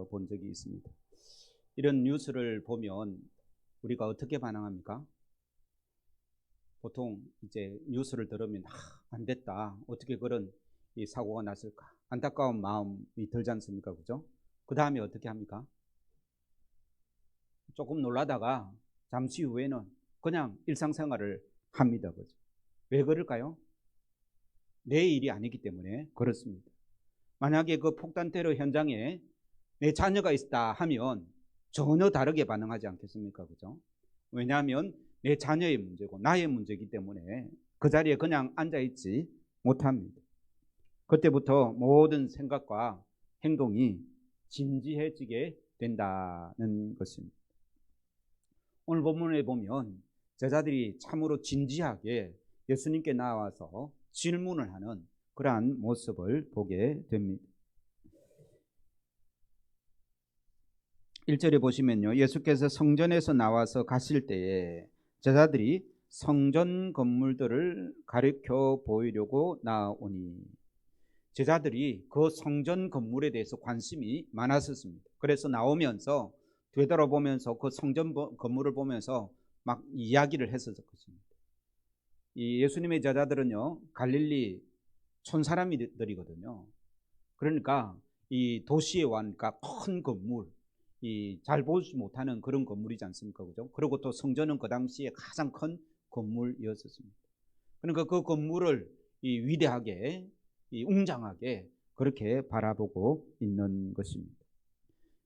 본 적이 있습니다. 이런 뉴스를 보면 우리가 어떻게 반응합니까? 보통 이제 뉴스를 들으면 안 됐다. 어떻게 그런 이 사고가 났을까? 안타까운 마음이 들지 않습니까? 그죠? 그 다음에 어떻게 합니까? 조금 놀라다가 잠시 후에는 그냥 일상생활을 합니다. 그죠? 왜 그럴까요? 내 일이 아니기 때문에 그렇습니다. 만약에 그 폭탄 테러 현장에 내 자녀가 있다 하면 전혀 다르게 반응하지 않겠습니까? 그죠? 왜냐하면 내 자녀의 문제고 나의 문제이기 때문에 그 자리에 그냥 앉아있지 못합니다. 그때부터 모든 생각과 행동이 진지해지게 된다는 것입니다. 오늘 본문에 보면 제자들이 참으로 진지하게 예수님께 나와서 질문을 하는 그러한 모습을 보게 됩니다. 1절에 보시면요, 예수께서 성전에서 나와서 가실 때에 제자들이 성전 건물들을 가리켜 보이려고 나오니, 제자들이 그 성전 건물에 대해서 관심이 많았었습니다. 그래서 나오면서 되돌아보면서 그 성전 건물을 보면서 막 이야기를 했었을 것입니다. 이 예수님의 제자들은요, 갈릴리 촌사람들이거든요. 그러니까 이 도시에 와니까 큰 건물, 이 잘 보지 못하는 그런 건물이지 않습니까? 그죠? 그리고 또 성전은 그 당시에 가장 큰 건물이었습니다. 그러니까 그 건물을 이 위대하게, 이 웅장하게 그렇게 바라보고 있는 것입니다.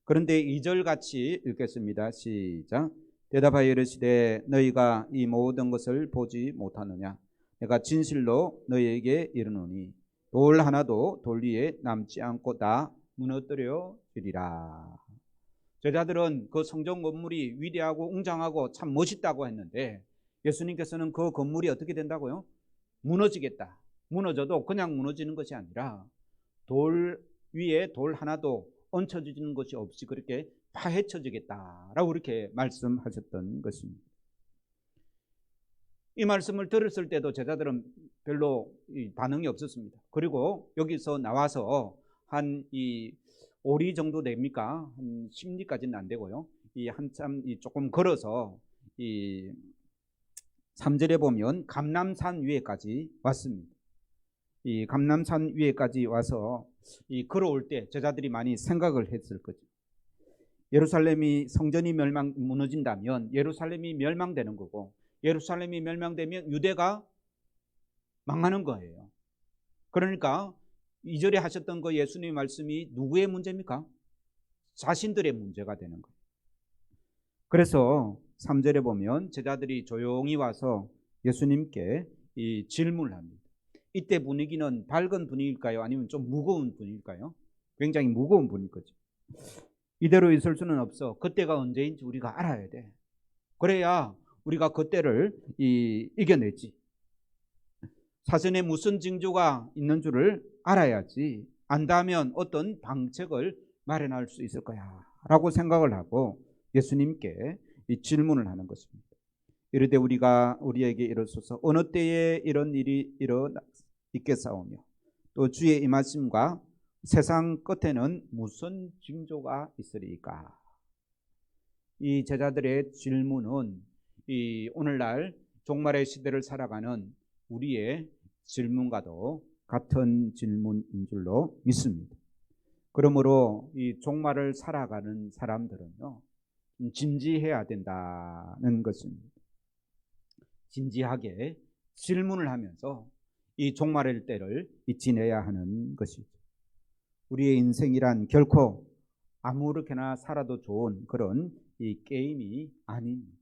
그런데 2절 같이 읽겠습니다. 시작. 대답하여 이르시되 너희가 이 모든 것을 보지 못하느냐? 내가 진실로 너희에게 이르노니 돌 하나도 돌 위에 남지 않고 다 무너뜨려 주리라. 제자들은 그 성전 건물이 위대하고 웅장하고 참 멋있다고 했는데 예수님께서는 그 건물이 어떻게 된다고요? 무너지겠다. 무너져도 그냥 무너지는 것이 아니라 돌 위에 돌 하나도 얹혀지는 것이 없이 그렇게 파헤쳐지겠다라고 그렇게 말씀하셨던 것입니다. 이 말씀을 들었을 때도 제자들은 별로 반응이 없었습니다. 그리고 여기서 나와서 한 5리 정도 됩니까? 한 10리까지는 안 되고요. 한참 조금 걸어서 3절에 보면 감람산 위에까지 왔습니다. 이 감람산 위에까지 와서 걸어올 때 제자들이 많이 생각을 했을 거죠. 예루살렘이 성전이 무너진다면 예루살렘이 멸망되는 거고, 예루살렘이 멸망되면 유대가 망하는 거예요. 그러니까 2절에 하셨던 그 예수님의 말씀이 누구의 문제입니까? 자신들의 문제가 되는 거예요. 그래서 3절에 보면 제자들이 조용히 와서 예수님께 이 질문을 합니다. 이때 분위기는 밝은 분위기일까요? 아니면 좀 무거운 분위기일까요? 굉장히 무거운 분위기인 거죠. 이대로 있을 수는 없어. 그때가 언제인지 우리가 알아야 돼. 그래야 우리가 그때를 이겨내지. 사전에 무슨 징조가 있는 줄을 알아야지. 안다면 어떤 방책을 마련할 수 있을 거야 라고 생각을 하고 예수님께 이 질문을 하는 것입니다. 이르되 우리에게 이르소서 어느 때에 이런 일이 있겠사오며 또 주의 임하심과 세상 끝에는 무슨 징조가 있으리까? 이 제자들의 질문은 이 오늘날 종말의 시대를 살아가는 우리의 질문과도 같은 질문인 줄로 믿습니다. 그러므로 이 종말을 살아가는 사람들은요, 진지해야 된다는 것입니다. 진지하게 질문을 하면서 이 종말의 때를 지내야 하는 것이죠. 우리의 인생이란 결코 아무렇게나 살아도 좋은 그런 이 게임이 아닙니다.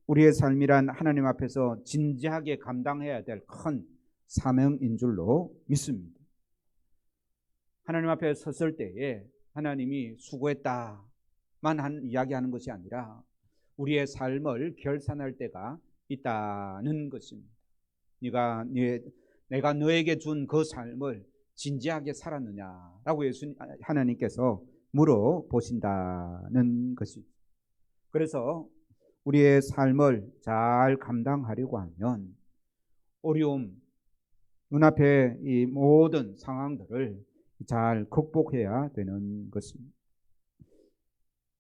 우리의 삶이란 하나님 앞에서 진지하게 감당해야 될 큰 사명인 줄로 믿습니다. 하나님 앞에 섰을 때에 하나님이 수고했다만 이야기하는 것이 아니라 우리의 삶을 결산할 때가 있다는 것입니다. 내가 너에게 준 그 삶을 진지하게 살았느냐라고 하나님께서 물어보신다는 것이죠. 그래서 우리의 삶을 잘 감당하려고 하면 어려움, 눈앞에 이 모든 상황들을 잘 극복해야 되는 것입니다.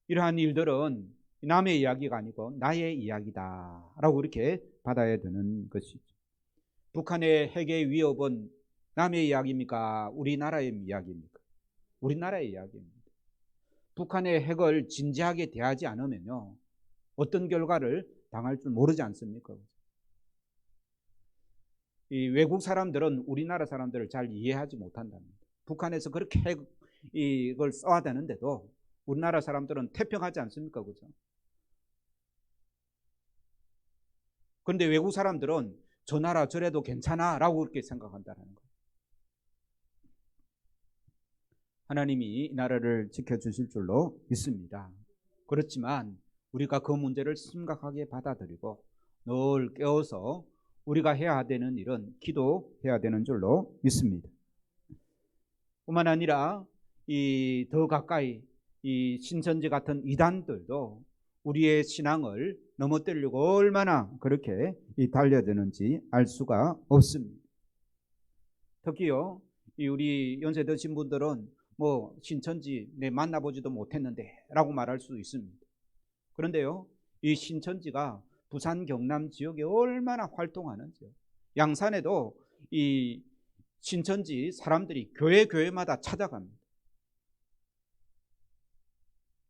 이러한 일들은 남의 이야기가 아니고 나의 이야기다라고 이렇게 받아야 되는 것이죠. 북한의 핵의 위협은 남의 이야기입니까? 우리나라의 이야기입니까? 우리나라의 이야기입니다. 북한의 핵을 진지하게 대하지 않으면요, 어떤 결과를 당할 줄 모르지 않습니까? 이 외국 사람들은 우리나라 사람들을 잘 이해하지 못한답니다. 북한에서 그렇게 핵을 쏘아대는데도 우리나라 사람들은 태평하지 않습니까? 그죠? 그런데 외국 사람들은 저 나라 저래도 괜찮아 라고 그렇게 생각한다는 거예요. 하나님이 이 나라를 지켜주실 줄로 믿습니다. 그렇지만 우리가 그 문제를 심각하게 받아들이고 늘 깨워서 우리가 해야 되는 일은 기도해야 되는 줄로 믿습니다. 뿐만 아니라 이 더 가까이 이 신천지 같은 이단들도 우리의 신앙을 넘어뜨리려고 얼마나 그렇게 달려드는지 알 수가 없습니다. 특히요, 이 우리 연세 드신 분들은 뭐 신천지 내 만나보지도 못했는데 라고 말할 수 있습니다. 그런데요, 이 신천지가 부산 경남 지역에 얼마나 활동하는지요. 양산에도 이 신천지 사람들이 교회마다 찾아갑니다.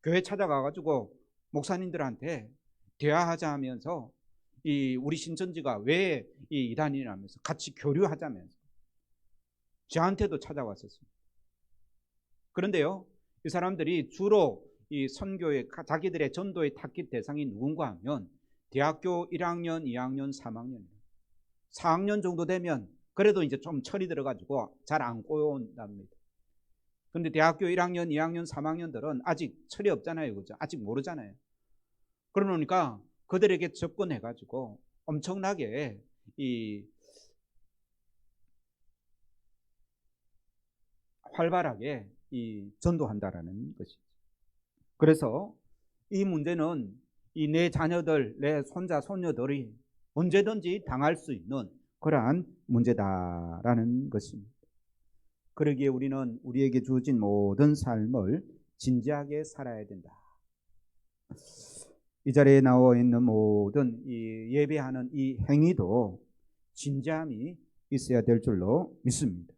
교회 찾아가가지고 목사님들한테 대화하자 하면서 이 우리 신천지가 왜 이 이단이라면서 같이 교류하자면서 저한테도 찾아왔었습니다. 그런데요, 이 사람들이 주로 이 선교의 자기들의 전도의 타깃 대상이 누군가 하면 대학교 1학년, 2학년, 3학년, 4학년 정도 되면 그래도 이제 좀 철이 들어가지고 잘 안 꼬여온답니다. 근데 대학교 1학년, 2학년, 3학년들은 아직 철이 없잖아요. 그죠? 아직 모르잖아요. 그러니까 그들에게 접근해가지고 엄청나게 이 활발하게 이 전도한다라는 것이죠. 그래서 이 문제는 이 내 자녀들, 내 손자, 손녀들이 언제든지 당할 수 있는 그러한 문제다라는 것입니다. 그러기에 우리는 우리에게 주어진 모든 삶을 진지하게 살아야 된다. 이 자리에 나와 있는 모든 이 예배하는 이 행위도 진지함이 있어야 될 줄로 믿습니다.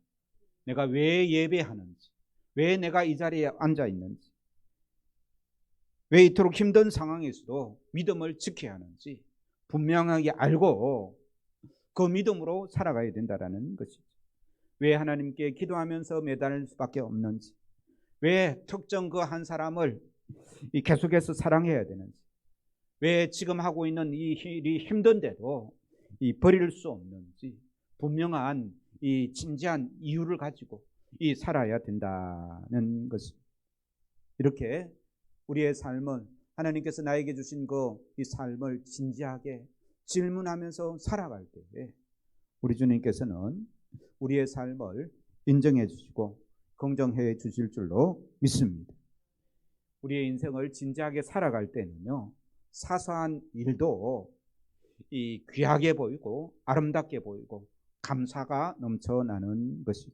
내가 왜 예배하는지, 왜 내가 이 자리에 앉아 있는지, 왜 이토록 힘든 상황에서도 믿음을 지켜야 하는지 분명하게 알고 그 믿음으로 살아가야 된다는 것이죠. 왜 하나님께 기도하면서 매달릴 수밖에 없는지, 왜 특정 그 한 사람을 계속해서 사랑해야 되는지, 왜 지금 하고 있는 이 일이 힘든데도 버릴 수 없는지 분명한 이 진지한 이유를 가지고 살아야 된다는 것입니다. 이렇게 우리의 삶은 하나님께서 나에게 주신 이 삶을 진지하게 질문하면서 살아갈 때에 우리 주님께서는 우리의 삶을 인정해 주시고 긍정해 주실 줄로 믿습니다. 우리의 인생을 진지하게 살아갈 때는요, 사소한 일도 귀하게 보이고 아름답게 보이고 감사가 넘쳐나는 것이죠.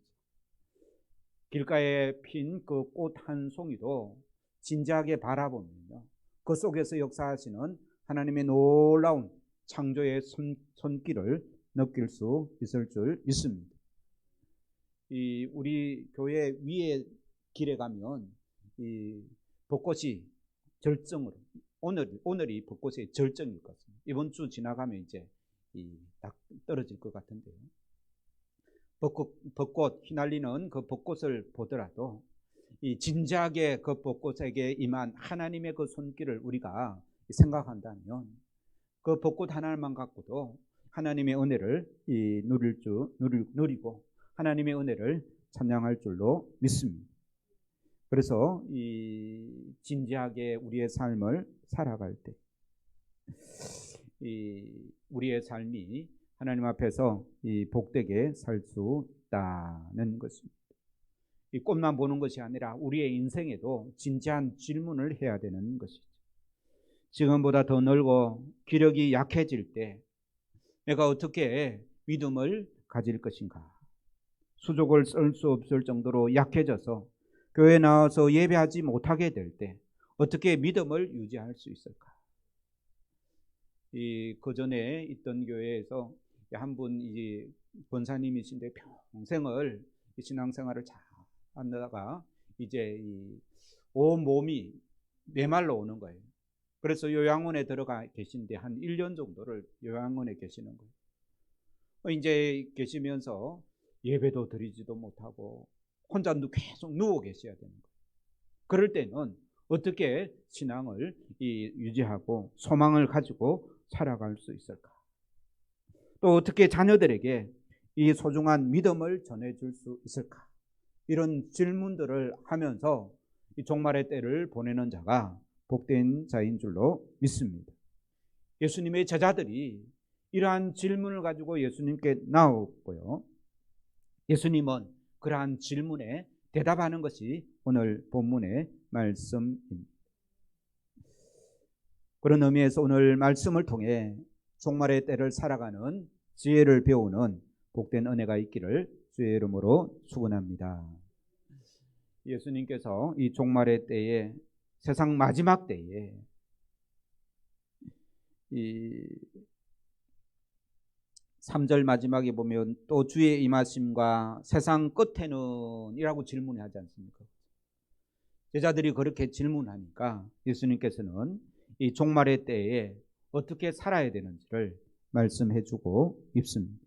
길가에 핀 그 꽃 한 송이도 진지하게 바라보면요, 그 속에서 역사하시는 하나님의 놀라운 창조의 손길을 느낄 수 있을 줄 믿습니다. 우리 교회 위에 길에 가면 이 벚꽃이 절정으로, 오늘이 벚꽃의 절정일 것 같습니다. 이번 주 지나가면 이제 딱 떨어질 것 같은데요. 벚꽃 휘날리는 그 벚꽃을 보더라도 진지하게 그 벚꽃에게 임한 하나님의 그 손길을 우리가 생각한다면 그 벚꽃 하나만 갖고도 하나님의 은혜를 누리고 하나님의 은혜를 찬양할 줄로 믿습니다. 그래서 진지하게 우리의 삶을 살아갈 때 우리의 삶이 하나님 앞에서 복되게 살 수 있다는 것입니다. 이 꽃만 보는 것이 아니라 우리의 인생에도 진지한 질문을 해야 되는 것이죠. 지금보다 더 늙고 기력이 약해질 때 내가 어떻게 믿음을 가질 것인가? 수족을 쓸 수 없을 정도로 약해져서 교회 나와서 예배하지 못하게 될 때 어떻게 믿음을 유지할 수 있을까? 그 전에 있던 교회에서 한 분 권사님이신데 평생을 신앙생활을 잘 하다가 이제 온 몸이 메말라 오는 거예요. 그래서 요양원에 들어가 계신데 한 1년 정도를 요양원에 계시는 거예요. 이제 계시면서 예배도 드리지도 못하고 혼자 계속 누워 계셔야 되는 거예요. 그럴 때는 어떻게 신앙을 유지하고 소망을 가지고 살아갈 수 있을까? 또 어떻게 자녀들에게 이 소중한 믿음을 전해줄 수 있을까? 이런 질문들을 하면서 이 종말의 때를 보내는 자가 복된 자인 줄로 믿습니다. 예수님의 제자들이 이러한 질문을 가지고 예수님께 나오고요. 예수님은 그러한 질문에 대답하는 것이 오늘 본문의 말씀입니다. 그런 의미에서 오늘 말씀을 통해 종말의 때를 살아가는 지혜를 배우는 복된 은혜가 있기를 주의 이름으로 축원합니다. 예수님께서 이 종말의 때에, 세상 마지막 때에 이 3절 마지막에 보면 또 주의 임하심과 세상 끝에는 이라고 질문하지 않습니까? 제자들이 그렇게 질문하니까 예수님께서는 이 종말의 때에 어떻게 살아야 되는지를 말씀해 주고 있습니다.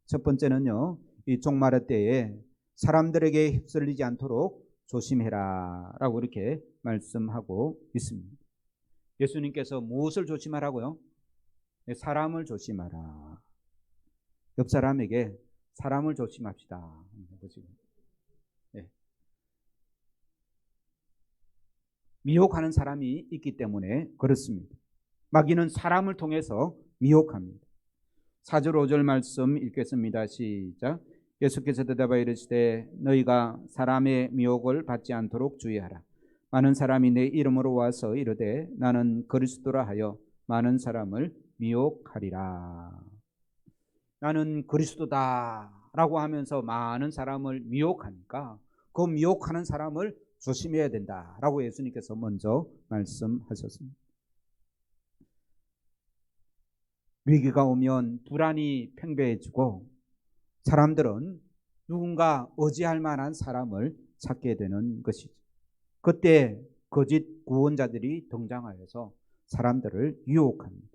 첫 번째는요, 이 종말의 때에 사람들에게 휩쓸리지 않도록 조심해라 라고 이렇게 말씀하고 있습니다. 예수님께서 무엇을 조심하라고요? 사람을 조심하라. 옆 사람에게 사람을 조심합시다. 네. 미혹하는 사람이 있기 때문에 그렇습니다. 마귀는 사람을 통해서 미혹합니다. 4절 5절 말씀 읽겠습니다. 시작. 예수께서 대답하여 이르시되 너희가 사람의 미혹을 받지 않도록 주의하라. 많은 사람이 내 이름으로 와서 이르되 나는 그리스도라 하여 많은 사람을 미혹하리라. 나는 그리스도다 라고 하면서 많은 사람을 미혹하니까 그 미혹하는 사람을 조심해야 된다 라고 예수님께서 먼저 말씀하셨습니다. 위기가 오면 불안이 팽배해지고 사람들은 누군가 의지할 만한 사람을 찾게 되는 것이죠. 그때 거짓 구원자들이 등장하여서 사람들을 유혹합니다.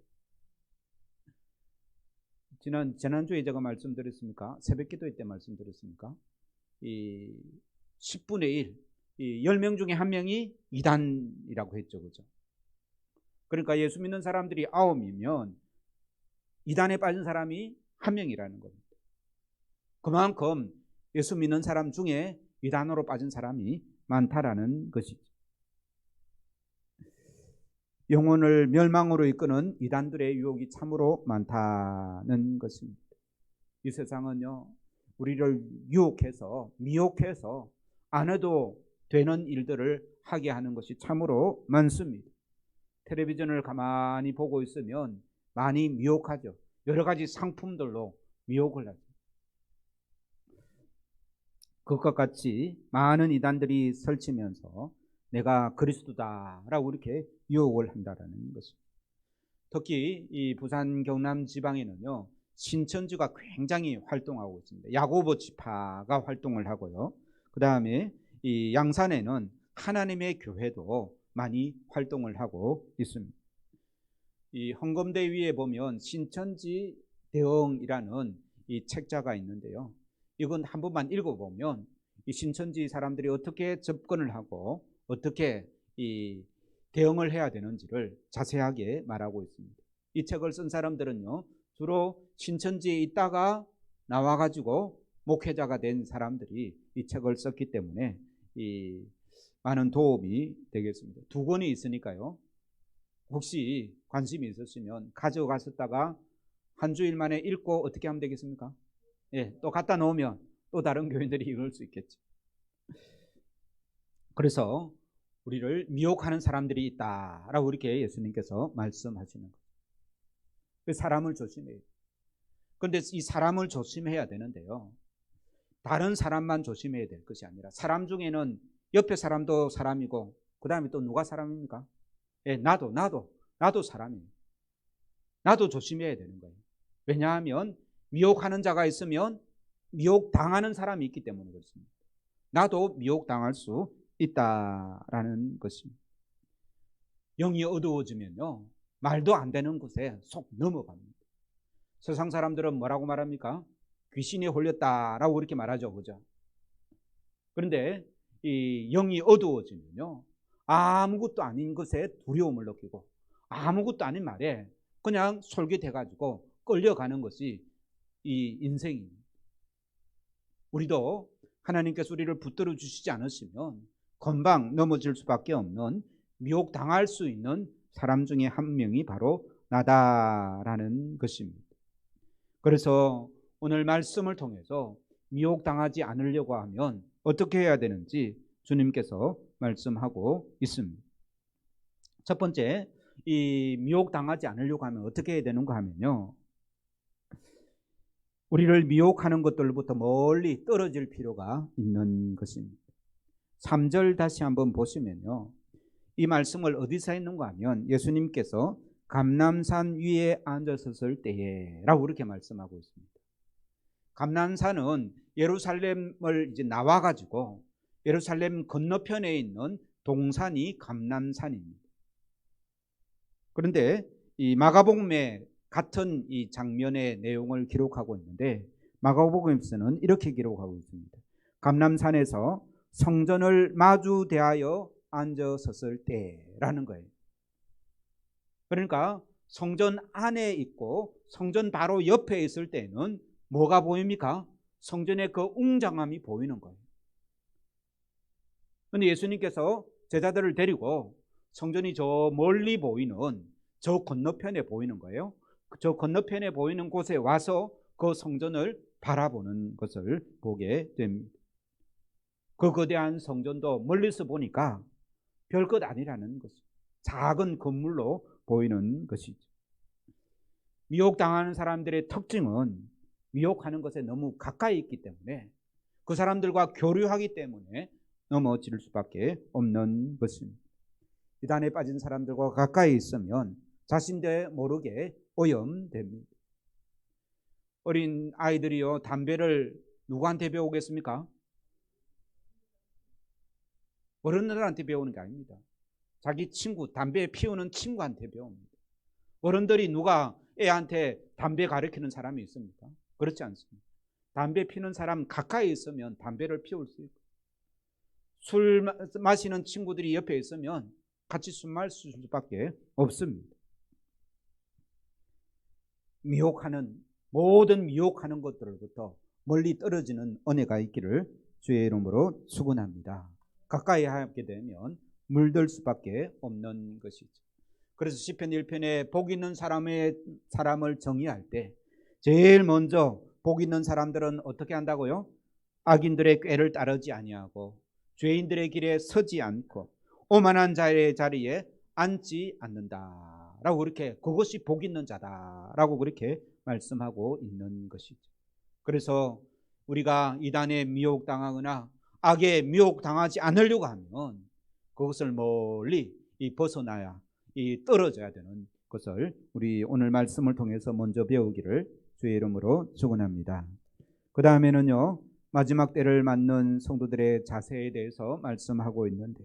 지난주에 제가 말씀드렸습니까? 새벽 기도회 때 말씀드렸습니까? 이 10분의 1, 이 10명 중에 한 명이 이단이라고 했죠. 그죠? 그러니까 예수 믿는 사람들이 9이면 이단에 빠진 사람이 한 명이라는 겁니다. 그만큼 예수 믿는 사람 중에 이단으로 빠진 사람이 많다라는 것이죠. 영혼을 멸망으로 이끄는 이단들의 유혹이 참으로 많다는 것입니다. 이 세상은요, 우리를 유혹해서 미혹해서 안 해도 되는 일들을 하게 하는 것이 참으로 많습니다. 텔레비전을 가만히 보고 있으면 많이 미혹하죠. 여러 가지 상품들로 미혹을 하죠. 그것과 같이 많은 이단들이 설치면서 내가 그리스도다라고 이렇게 유혹을 한다라는 것입니다. 특히 이 부산 경남 지방에는요, 신천지가 굉장히 활동하고 있습니다. 야고보 지파가 활동을 하고요. 그 다음에 이 양산에는 하나님의 교회도 많이 활동을 하고 있습니다. 이 헌금대 위에 보면 신천지 대응이라는 이 책자가 있는데요. 이건 한 번만 읽어보면 이 신천지 사람들이 어떻게 접근을 하고 어떻게 이 대응을 해야 되는지를 자세하게 말하고 있습니다. 이 책을 쓴 사람들은요, 주로 신천지에 있다가 나와가지고 목회자가 된 사람들이 이 책을 썼기 때문에 이 많은 도움이 되겠습니다. 2권이 있으니까요. 혹시 관심이 있으시면 가져가셨다가 한 주일 만에 읽고 어떻게 하면 되겠습니까? 예, 또 갖다 놓으면 또 다른 교인들이 읽을 수 있겠죠. 그래서 우리를 미혹하는 사람들이 있다라고 이렇게 예수님께서 말씀하시는 거예요. 사람을 조심해요. 그런데 이 사람을 조심해야 되는데요, 다른 사람만 조심해야 될 것이 아니라 사람 중에는 옆에 사람도 사람이고 그 다음에 또 누가 사람입니까? 예, 나도 사람이에요. 나도 조심해야 되는 거예요. 왜냐하면 미혹하는 자가 있으면 미혹당하는 사람이 있기 때문에 그렇습니다. 나도 미혹당할 수 있다라는 것입니다. 영이 어두워지면요, 말도 안 되는 곳에 속 넘어갑니다. 세상 사람들은 뭐라고 말합니까? 귀신이 홀렸다라고 그렇게 말하죠, 그죠? 그런데 이 영이 어두워지면요, 아무것도 아닌 것에 두려움을 느끼고 아무것도 아닌 말에 그냥 솔깃해가지고 끌려가는 것이 이 인생입니다. 우리도 하나님께서 우리를 붙들어 주시지 않으시면 금방 넘어질 수밖에 없는 미혹당할 수 있는 사람 중에 한 명이 바로 나다라는 것입니다. 그래서 오늘 말씀을 통해서 미혹당하지 않으려고 하면 어떻게 해야 되는지 주님께서 말씀하고 있습니다. 첫 번째, 이 미혹당하지 않으려고 하면 어떻게 해야 되는가 하면요, 우리를 미혹하는 것들부터 멀리 떨어질 필요가 있는 것입니다. 3절 다시 한번 보시면요, 이 말씀을 어디서 했는가 하면 예수님께서 감람산 위에 앉으셨을 때에 라고 그렇게 말씀하고 있습니다. 감람산은 예루살렘을 이제 나와가지고 예루살렘 건너편에 있는 동산이 감람산입니다. 그런데 이 마가복음에 같은 이 장면의 내용을 기록하고 있는데 마가복음에서는 이렇게 기록하고 있습니다. 감람산에서 성전을 마주 대하여 앉아섰을 때라는 거예요. 그러니까 성전 안에 있고 성전 바로 옆에 있을 때는 뭐가 보입니까? 성전의 그 웅장함이 보이는 거예요. 그런데 예수님께서 제자들을 데리고 성전이 저 멀리 보이는 저 건너편에 보이는 거예요. 저 건너편에 보이는 곳에 와서 그 성전을 바라보는 것을 보게 됩니다. 그 거대한 성전도 멀리서 보니까 별것 아니라는 것입니다. 작은 건물로 보이는 것이죠. 미혹당하는 사람들의 특징은 미혹하는 것에 너무 가까이 있기 때문에 그 사람들과 교류하기 때문에 넘어질 수밖에 없는 것입니다. 이단에 빠진 사람들과 가까이 있으면 자신들 모르게 오염됩니다. 어린 아이들이요, 담배를 누구한테 배우겠습니까? 어른들한테 배우는 게 아닙니다. 자기 친구, 담배 피우는 친구한테 배웁니다. 어른들이 누가 애한테 담배 가르치는 사람이 있습니까? 그렇지 않습니다. 담배 피우는 사람 가까이 있으면 담배를 피울 수 있고, 술 마시는 친구들이 옆에 있으면 같이 술 마실 수밖에 없습니다. 모든 미혹하는 것들로부터 멀리 떨어지는 은혜가 있기를 주의 이름으로 축원합니다. 가까이 하게 되면 물들 수밖에 없는 것이죠. 그래서 시편 1편에 복 있는 사람을 정의할 때 제일 먼저 복 있는 사람들은 어떻게 한다고요? 악인들의 꾀를 따르지 아니하고 죄인들의 길에 서지 않고 오만한 자의 자리에 앉지 않는다 라고 그렇게, 그것이 복 있는 자다라고 그렇게 말씀하고 있는 것이죠. 그래서 우리가 이단에 미혹당하거나 악에 미혹당하지 않으려고 하면 그것을 멀리 벗어나야 떨어져야 되는 것을 우리 오늘 말씀을 통해서 먼저 배우기를 주의 이름으로 축원합니다. 그 다음에는요, 마지막 때를 맞는 성도들의 자세에 대해서 말씀하고 있는데,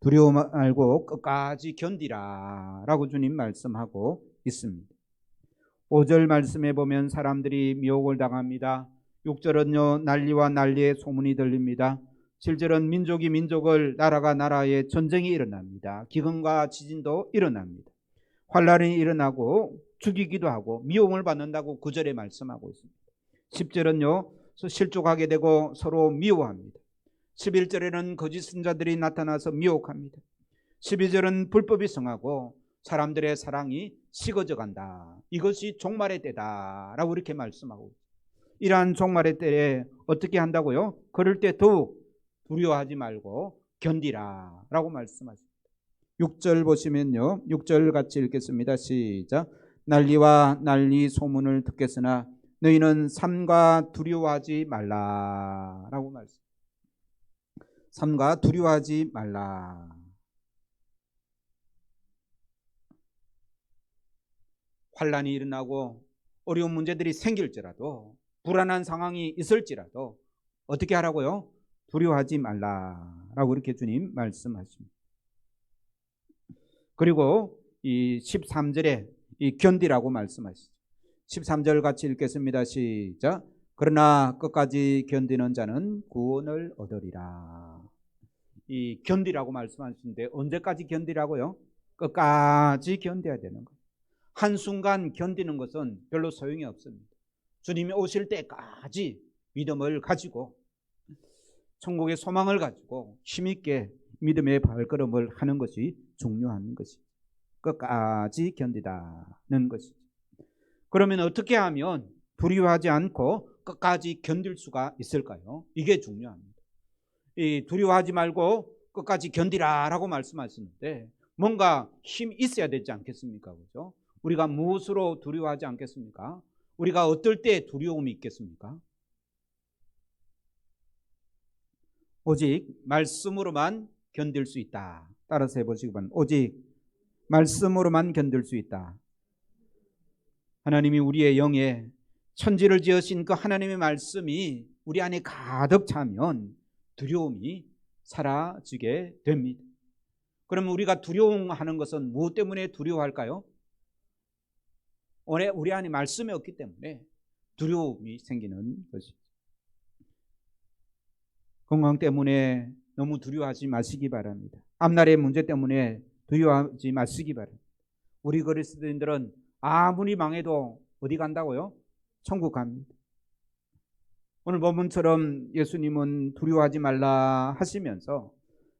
두려움 말고 끝까지 견디라 라고 주님 말씀하고 있습니다. 5절 말씀에 보면 사람들이 미혹을 당합니다. 6절은요, 난리와 난리의 소문이 들립니다. 7절은 민족이 민족을, 나라가 나라에 전쟁이 일어납니다. 기근과 지진도 일어납니다. 환란이 일어나고 죽이기도 하고 미움을 받는다고 9절에 말씀하고 있습니다. 10절은요, 실족하게 되고 서로 미워합니다. 11절에는 거짓 선자들이 나타나서 미혹합니다. 12절은 불법이 성하고 사람들의 사랑이 식어져 간다. 이것이 종말의 때다라고 이렇게 말씀하고 있습니다. 이러한 종말의 때에 어떻게 한다고요? 그럴 때 더욱 두려워하지 말고 견디라 라고 말씀하십니다. 6절 보시면요, 6절 같이 읽겠습니다. 시작. 난리와 난리 소문을 듣겠으나 너희는 삼가 두려워하지 말라라고 말씀. 삼가 두려워하지 말라. 환란이 일어나고 어려운 문제들이 생길지라도, 불안한 상황이 있을지라도 어떻게 하라고요? 두려워하지 말라라고 이렇게 주님 말씀하십니다. 그리고 이 13절에 이 견디라고 말씀하시죠. 13절 같이 읽겠습니다. 시작. 그러나 끝까지 견디는 자는 구원을 얻으리라. 이 견디라고 말씀하시는데 언제까지 견디라고요? 끝까지 견뎌야 되는 거예요. 한순간 견디는 것은 별로 소용이 없습니다. 주님이 오실 때까지 믿음을 가지고, 천국의 소망을 가지고 힘있게 믿음의 발걸음을 하는 것이 중요한 것이, 끝까지 견디다는 것이죠. 그러면 어떻게 하면 두려워하지 않고 끝까지 견딜 수가 있을까요? 이게 중요합니다. 이 두려워하지 말고 끝까지 견디라라고 말씀하시는데 뭔가 힘이 있어야 되지 않겠습니까? 그죠? 우리가 무엇으로 두려워하지 않겠습니까? 우리가 어떨 때 두려움이 있겠습니까? 오직 말씀으로만 견딜 수 있다. 따라서 해보시기 바랍니다. 오직 말씀으로만 견딜 수 있다. 하나님이 우리의 영에 천지를 지으신 그 하나님의 말씀이 우리 안에 가득 차면 두려움이 사라지게 됩니다. 그러면 우리가 두려워하는 것은 무엇 때문에 두려워할까요? 우리 안에 말씀이 없기 때문에 두려움이 생기는 것이죠. 건강 때문에 너무 두려워하지 마시기 바랍니다. 앞날의 문제 때문에 두려워하지 마시기 바랍니다. 우리 그리스도인들은 아무리 망해도 어디 간다고요? 천국 갑니다. 오늘 본문처럼 예수님은 두려워하지 말라 하시면서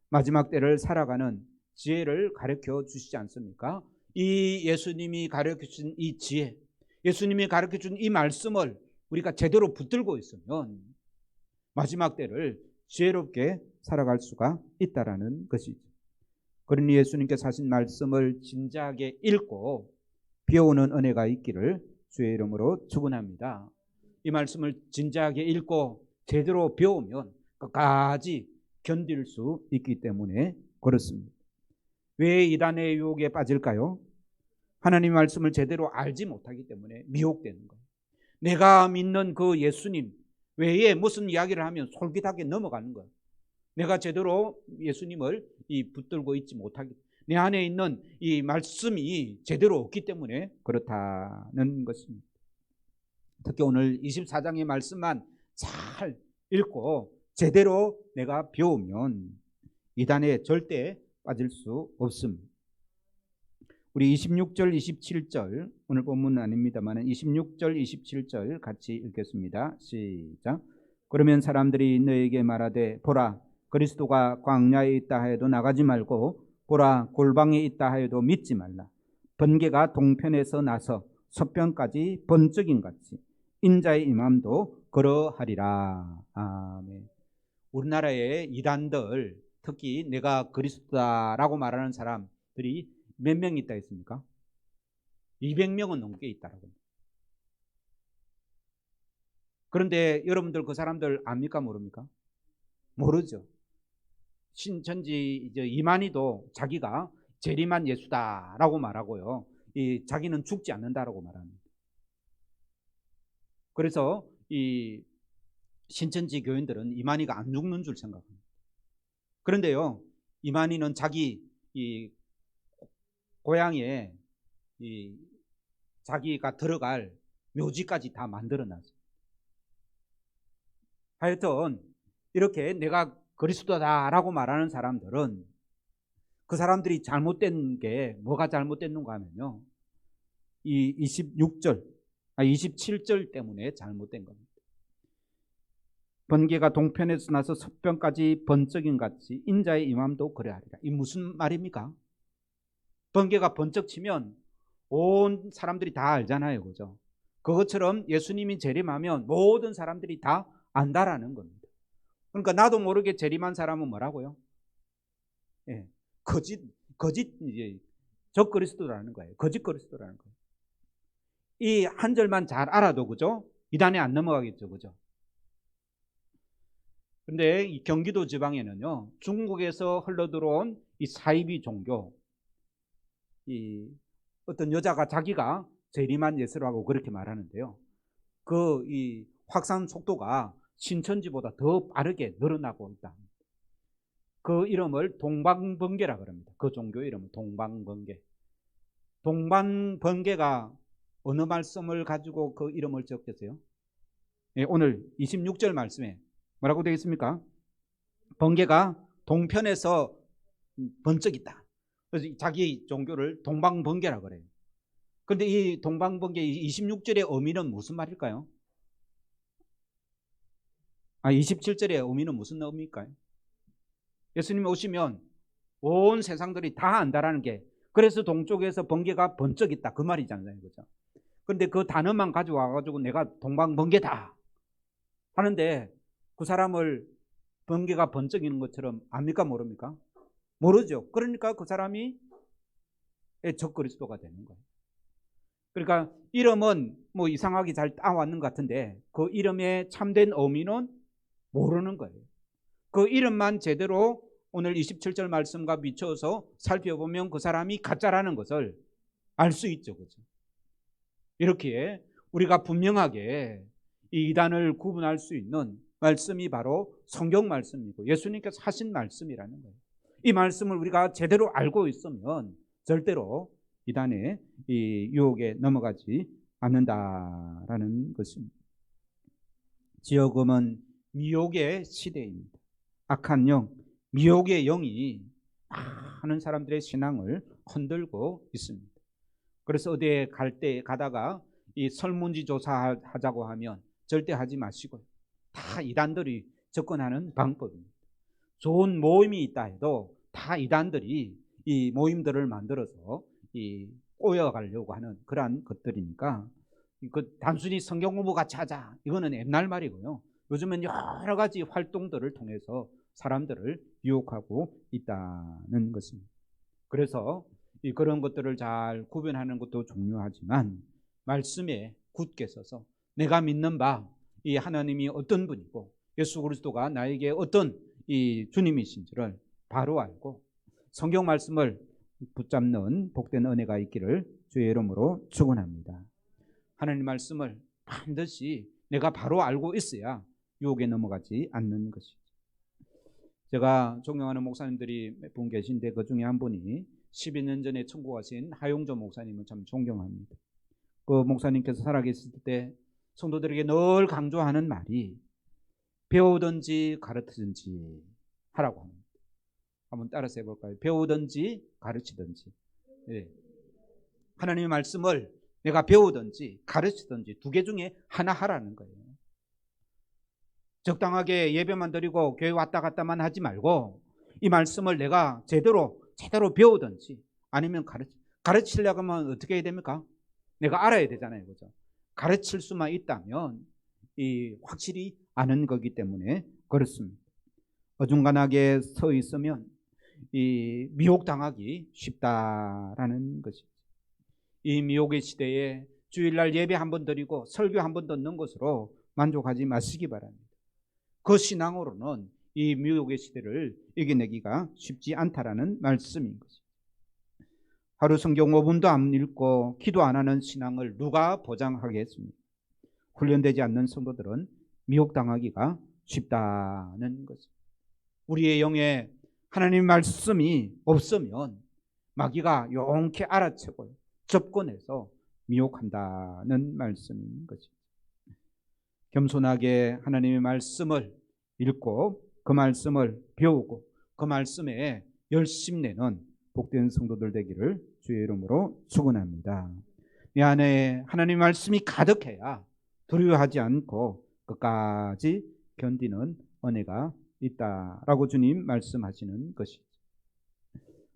마지막 때를 살아가는 지혜를 가르쳐 주시지 않습니까? 이 예수님이 가르쳐 주신 이 지혜, 예수님이 가르쳐 준 이 말씀을 우리가 제대로 붙들고 있으면 마지막 때를 지혜롭게 살아갈 수가 있다라는 것이죠. 그러니 예수님께서 하신 말씀을 진지하게 읽고 배우는 은혜가 있기를 주의 이름으로 축원합니다. 이 말씀을 진지하게 읽고 제대로 배우면 끝까지 견딜 수 있기 때문에 그렇습니다. 왜 이단의 유혹에 빠질까요? 하나님의 말씀을 제대로 알지 못하기 때문에 미혹되는 거예요. 내가 믿는 그 예수님 외에 무슨 이야기를 하면 솔깃하게 넘어가는 거예요. 내가 제대로 예수님을 붙들고 있지 못하기, 내 안에 있는 이 말씀이 제대로 없기 때문에 그렇다는 것입니다. 특히 오늘 24장의 말씀만 잘 읽고 제대로 내가 배우면 이단에 절대 빠질 수 없습니다. 우리 26절, 27절, 오늘 본문은 아닙니다만 26절, 27절 같이 읽겠습니다. 시작. 그러면 사람들이 너에게 말하되 보라, 그리스도가 광야에 있다 하여도 나가지 말고 보라, 골방에 있다 하여도 믿지 말라. 번개가 동편에서 나서 서편까지 번쩍인 같이 인자의 임함도 그러하리라. 아멘. 우리나라의 이단들, 특히 내가 그리스도다라고 말하는 사람들이 몇 명 있다 했습니까? 200명은 넘게 있다라고. 그런데 여러분들 그 사람들 압니까 모릅니까? 모르죠. 신천지 이만희도 자기가 재림한 예수다라고 말하고요. 자기는 죽지 않는다라고 말합니다. 그래서 이 신천지 교인들은 이만희가 안 죽는 줄 생각합니다. 그런데요, 이만희는 자기 이 고향에 자기가 들어갈 묘지까지 다 만들어놨어요. 하여튼 이렇게 내가 그리스도다라고 말하는 사람들은 그 사람들이 잘못된 게 뭐가 잘못됐는가 하면요, 이 27절 때문에 잘못된 겁니다. 번개가 동편에서 나서 서편까지 번쩍인 같이 인자의 임함도 그래하리라. 이 무슨 말입니까? 번개가 번쩍 치면 온 사람들이 다 알잖아요, 그죠? 그것처럼 예수님이 재림하면 모든 사람들이 다 안다라는 겁니다. 그러니까 나도 모르게 재림한 사람은 뭐라고요? 거짓 적그리스도라는 거예요. 거짓 그리스도라는 거예요. 이 한 절만 잘 알아도, 그죠? 이단에 안 넘어가겠죠, 그죠? 근데 이 경기도 지방에는요, 중국에서 흘러들어온 이 사이비 종교, 이 어떤 여자가 자기가 재림한 예수라고 그렇게 말하는데요. 그 이 확산 속도가 신천지보다 더 빠르게 늘어나고 있다. 그 이름을 동방번개라 그럽니다. 그 종교 이름은 동방번개. 동방번개가 어느 말씀을 가지고 그 이름을 지었겠어요? 예, 오늘 26절 말씀에 뭐라고 되어 있습니까? 번개가 동편에서 번쩍이다. 그래서 자기 종교를 동방번개라 그래요. 그런데 이 동방번개 26절의 의미는 무슨 말일까요? 27절의 의미는 무슨 의미일까요? 예수님이 오시면 온 세상들이 다 안다라는 게, 그래서 동쪽에서 번개가 번쩍 있다 그 말이잖아요, 그죠? 그런데 그 단어만 가져와가지고 내가 동방번개다 하는데 그 사람을 번개가 번쩍이는 것처럼 압니까 모릅니까? 모르죠. 그러니까 그 사람이 적그리스도가 되는 거예요. 그러니까 이름은 뭐 이상하게 잘 따왔는 것 같은데 그 이름의 참된 의미는 모르는 거예요. 그 이름만 제대로 오늘 27절 말씀과 미쳐서 살펴보면 그 사람이 가짜라는 것을 알 수 있죠, 그죠? 이렇게 우리가 분명하게 이 이단을 구분할 수 있는 말씀이 바로 성경 말씀이고 예수님께서 하신 말씀이라는 거예요. 이 말씀을 우리가 제대로 알고 있으면 절대로 이단의 이 유혹에 넘어가지 않는다라는 것입니다. 지옥은 미혹의 시대입니다. 악한 영, 미혹의 영이 많은 사람들의 신앙을 흔들고 있습니다. 그래서 어디에 갈 때 가다가 이 설문지 조사하자고 하면 절대 하지 마시고요. 다 이단들이 접근하는 방법입니다. 좋은 모임이 있다 해도 다 이단들이 이 모임들을 만들어서 이 꼬여가려고 하는 그러한 것들이니까 그 단순히 성경 공부 같이 하자 이거는 옛날 말이고요. 요즘은 여러 가지 활동들을 통해서 사람들을 유혹하고 있다는 것입니다. 그래서 그런 것들을 잘 구별하는 것도 중요하지만 말씀에 굳게 서서 내가 믿는 바 이 하나님이 어떤 분이고 예수 그리스도가 나에게 어떤 이 주님이신지를 바로 알고 성경 말씀을 붙잡는 복된 은혜가 있기를 주의 이름으로 축원합니다. 하나님 말씀을 반드시 내가 바로 알고 있어야 유혹에 넘어가지 않는 것이죠. 제가 존경하는 목사님들이 몇 분 계신데 그 중에 한 분이 12년 전에 천국 가신 하용조 목사님을 참 존경합니다. 그 목사님께서 살아계실 때 성도들에게 늘 강조하는 말이 배우든지 가르치든지 하라고 합니다. 한번 따라서 해볼까요? 배우든지 가르치든지. 네. 하나님의 말씀을 내가 배우든지 가르치든지 두 개 중에 하나 하라는 거예요. 적당하게 예배만 드리고 교회 왔다 갔다만 하지 말고 이 말씀을 내가 제대로 배우든지 아니면 가르치려고 하면 어떻게 해야 됩니까? 내가 알아야 되잖아요, 그죠? 가르칠 수만 있다면 확실히 아는 거기 때문에 그렇습니다. 어중간하게 서 있으면 미혹당하기 쉽다라는 것이죠. 이 미혹의 시대에 주일날 예배 한번 드리고 설교 한번 듣는 것으로 만족하지 마시기 바랍니다. 그 신앙으로는 이 미혹의 시대를 이겨내기가 쉽지 않다라는 말씀인 것입니다. 하루 성경 5분도 안 읽고 기도 안 하는 신앙을 누가 보장하겠습니까? 훈련되지 않는 성도들은 미혹당하기가 쉽다는 것입니다. 우리의 영에 하나님의 말씀이 없으면 마귀가 용케 알아채고 접근해서 미혹한다는 말씀인 것입니다. 겸손하게 하나님의 말씀을 읽고 그 말씀을 배우고 그 말씀에 열심 내는 복된 성도들 되기를 주의 이름으로 축원합니다. 내 안에 하나님의 말씀이 가득해야 두려워하지 않고 끝까지 견디는 은혜가 있다라고 주님 말씀하시는 것이죠.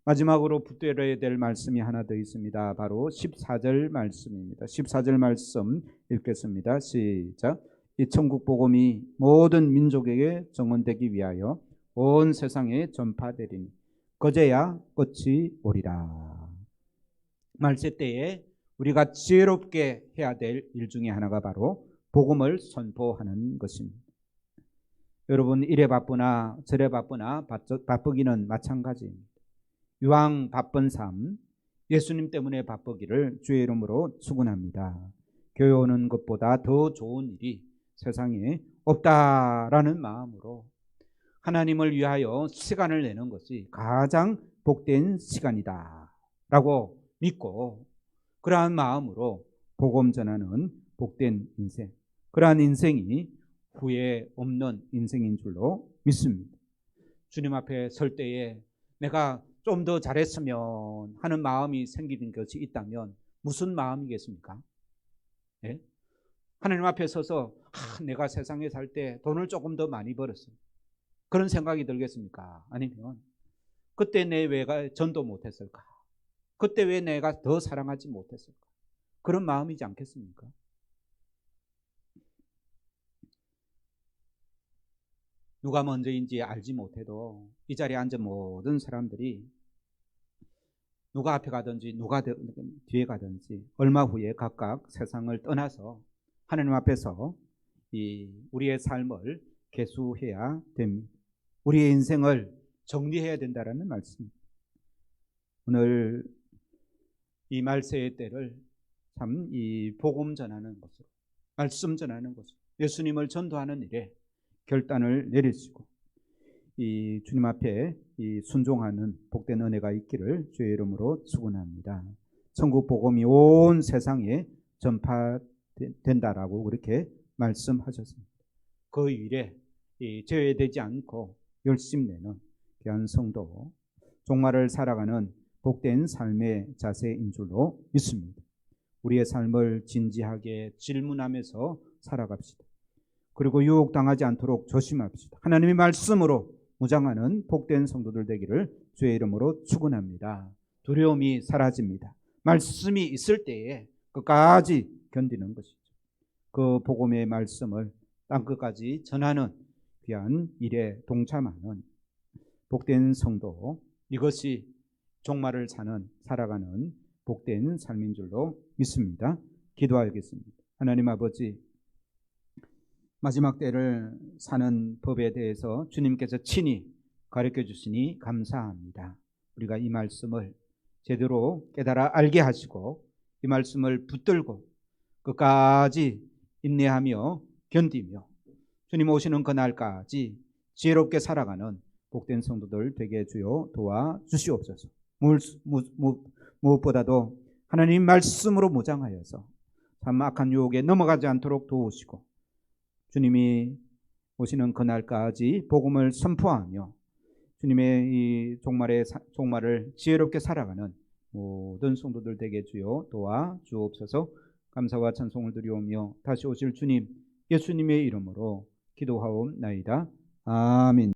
마지막으로 붙들어야 될 말씀이 하나 더 있습니다. 바로 14절 말씀입니다. 14절 말씀 읽겠습니다. 시작. 이 천국 복음이 모든 민족에게 증언되기 위하여 온 세상에 전파되리니 그제야 끝이 오리라. 말세 때에 우리가 지혜롭게 해야 될 일 중에 하나가 바로 복음을 선포하는 것입니다. 여러분, 이래 바쁘나 저래 바쁘나 바쁘기는 마찬가지입니다. 이왕 바쁜 삶, 예수님 때문에 바쁘기를 주의 이름으로 축원합니다. 교회 오는 것보다 더 좋은 일이 세상에 없다라는 마음으로 하나님을 위하여 시간을 내는 것이 가장 복된 시간이다 라고 믿고, 그러한 마음으로 복음 전하는 복된 인생, 그러한 인생이 후회 없는 인생인 줄로 믿습니다. 주님 앞에 설 때에 내가 좀 더 잘했으면 하는 마음이 생기는 것이 있다면 무슨 마음이겠습니까? 네? 하나님 앞에 서서 내가 세상에 살 때 돈을 조금 더 많이 벌었어요, 그런 생각이 들겠습니까? 아니면 그때 내 왜가 전도 못했을까? 그때 왜 내가 더 사랑하지 못했을까? 그런 마음이지 않겠습니까? 누가 먼저인지 알지 못해도 이 자리에 앉은 모든 사람들이 누가 앞에 가든지 누가 뒤에 가든지 얼마 후에 각각 세상을 떠나서 하나님 앞에서 우리의 삶을 계수해야 됩니다. 우리의 인생을 정리해야 된다는 말씀입니다. 오늘 이 말세의 때를 참 이 복음 전하는 것으로, 말씀 전하는 것으로, 예수님을 전도하는 일에 결단을 내리시고 이 주님 앞에 이 순종하는 복된 은혜가 있기를 주의 이름으로 축원합니다. 천국 복음이 온 세상에 전파된다라고 그렇게 말씀하셨습니다. 그 일에 제외되지 않고 열심 내는 귀한 성도, 종말을 살아가는 복된 삶의 자세인 줄로 믿습니다. 우리의 삶을 진지하게 질문하면서 살아갑시다. 그리고 유혹당하지 않도록 조심합시다. 하나님의 말씀으로 무장하는 복된 성도들 되기를 주의 이름으로 축원합니다. 두려움이 사라집니다. 말씀이 있을 때에 끝까지 견디는 것이죠. 그 복음의 말씀을 땅끝까지 전하는 귀한 일에 동참하는 복된 성도, 이것이 종말을 살아가는 복된 삶인 줄로 믿습니다. 기도하겠습니다. 하나님 아버지, 마지막 때를 사는 법에 대해서 주님께서 친히 가르쳐 주시니 감사합니다. 우리가 이 말씀을 제대로 깨달아 알게 하시고 이 말씀을 붙들고 끝까지 인내하며 견디며 주님 오시는 그날까지 지혜롭게 살아가는 복된 성도들 되게 주여 도와주시옵소서. 무엇보다도 하나님 말씀으로 무장하여서 참 악한 유혹에 넘어가지 않도록 도우시고 주님이 오시는 그날까지 복음을 선포하며 주님의 이 종말을 지혜롭게 살아가는 모든 성도들 되게 주여 도와주옵소서. 감사와 찬송을 드리오며 다시 오실 주님 예수님의 이름으로 기도하옵나이다. 아멘.